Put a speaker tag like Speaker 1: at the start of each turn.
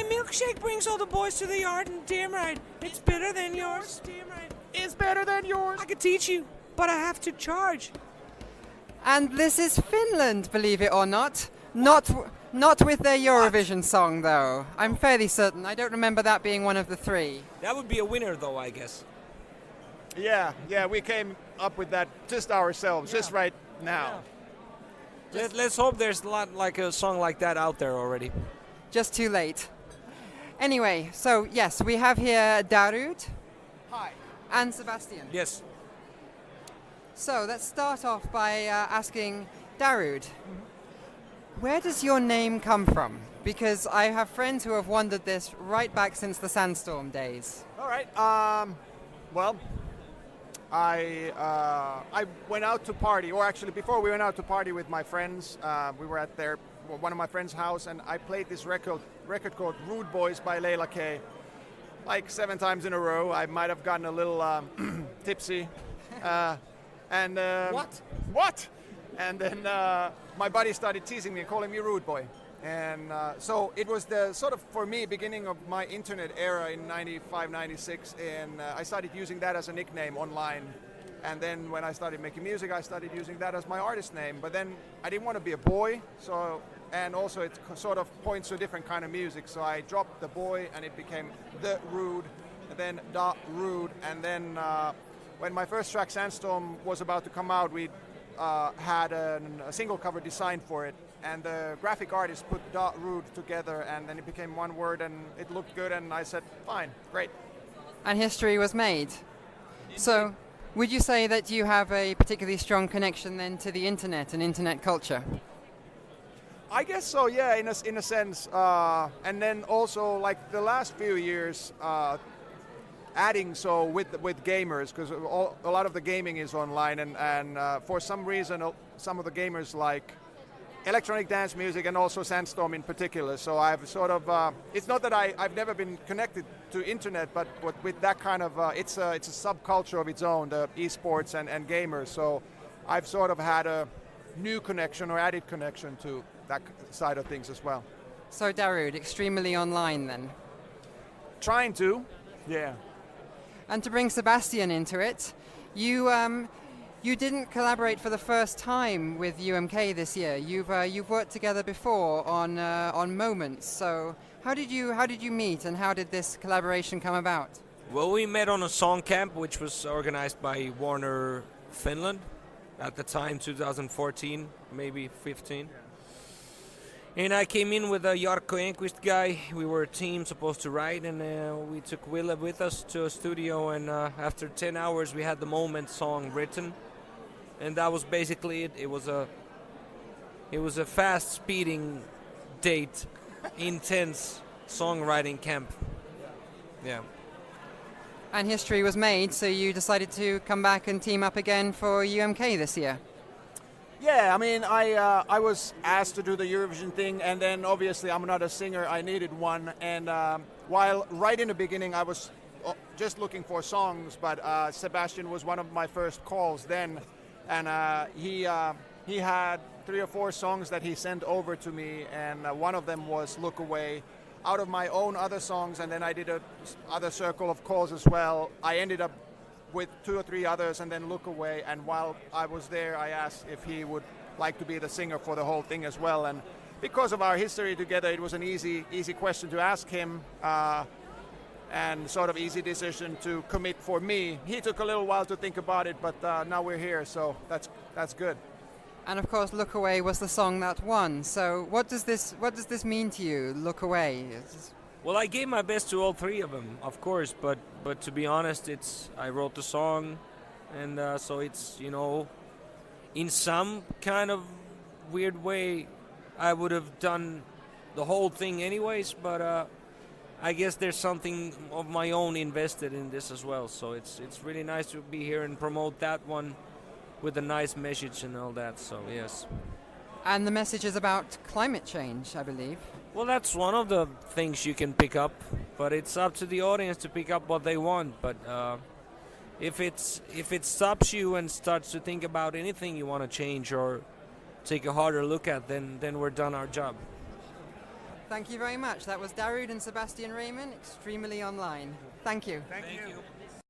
Speaker 1: My milkshake brings all the boys to the yard, and damn right, it's better than yours. Damn right.
Speaker 2: It's better than yours.
Speaker 1: I could teach you, but I have to charge.
Speaker 3: And this is Finland, believe it or not. Not with their Eurovision song, though. I'm fairly certain. I don't remember that being one of the three.
Speaker 1: That would be a winner, though, I guess.
Speaker 2: Yeah, we came up with that just ourselves, just right now.
Speaker 1: Let's hope there's a lot like a song like that out there already.
Speaker 3: Just too late. Anyway, so yes, we have here Darude.
Speaker 2: Hi.
Speaker 3: And Sebastian.
Speaker 1: Yes.
Speaker 3: So let's start off by asking Darude, where does your name come from? Because I have friends who have wondered this right back since the Sandstorm days.
Speaker 2: All right. Well, I went out to party, or actually before we went out to party with my friends, we were at one of my friends' house, and I played this record called Rude Boys by Leila K. like 7 times in a row. I might have gotten a little tipsy. And What? And then my buddy started teasing me and calling me Rude Boy. And so it was the sort of, for me, beginning of my internet era in 95, 96. And I started using that as a nickname online. And then when I started making music, I started using that as my artist name. But then I didn't want to be a boy. And also it sort of points to a different kind of music. So I dropped the boy and it became The Rude, and then Da Rude. And then when my first track, Sandstorm, was about to come out, we had a single cover designed for it. And the graphic artist put Da Rude together, and then it became one word, and it looked good, and I said, fine, great.
Speaker 3: And history was made. So, would you say that you have a particularly strong connection then to the internet and internet culture?
Speaker 2: I guess so, yeah, in a sense. And then also, like the last few years, adding so with gamers, because a lot of the gaming is online, and for some reason, some of the gamers like electronic dance music and also Sandstorm in particular. So I've sort of, it's not that I've never been connected to internet, but with that kind of, it's a subculture of its own, the esports and gamers. So I've sort of had a new connection or added connection to that side of things as well.
Speaker 3: So Darude, extremely online then?
Speaker 2: Trying to, yeah.
Speaker 3: And to bring Sebastian into it, you didn't collaborate for the first time with UMK this year. You've worked together before on Moments. So how did you meet, and how did this collaboration come about?
Speaker 1: Well, we met on a song camp, which was organized by Warner Finland at the time, 2014, maybe 15. And I came in with a Jarkko Enquist guy. We were a team supposed to write, and we took Wille with us to a studio. And after 10 hours, we had the Moment song written. And that was basically it. It was a fast speeding date, intense songwriting camp. Yeah.
Speaker 3: And history was made, so you decided to come back and team up again for UMK this year.
Speaker 2: Yeah, I mean, I was asked to do the Eurovision thing, and then obviously I'm not a singer, I needed one. And while right in the beginning I was just looking for songs, but Sebastian was one of my first calls then. And he had 3 or 4 songs that he sent over to me, and one of them was Look Away. Out of my own other songs, and then I did a other circle of calls as well. I ended up with 2 or 3 others, and then Look Away. And while I was there, I asked if he would like to be the singer for the whole thing as well. And because of our history together, it was an easy question to ask him. And sort of easy decision to commit for me. He took a little while to think about it, but now we're here, so that's good.
Speaker 3: And of course, Look Away was the song that won. So what does this mean to you, Look Away?
Speaker 1: Well, I gave my best to all 3 of them, of course, but to be honest, I wrote the song, and so it's, in some kind of weird way, I would have done the whole thing anyways, but I guess there's something of my own invested in this as well. So it's really nice to be here and promote that one with a nice message and all that. So yes.
Speaker 3: And the message is about climate change, I believe.
Speaker 1: Well, that's one of the things you can pick up, but it's up to the audience to pick up what they want. But if it stops you and starts to think about anything you want to change or take a harder look at, then we're done our job.
Speaker 3: Thank you very much. That was Darude and Sebastian Raymond, Extremely Online. Thank you.
Speaker 2: Thank you.
Speaker 1: you.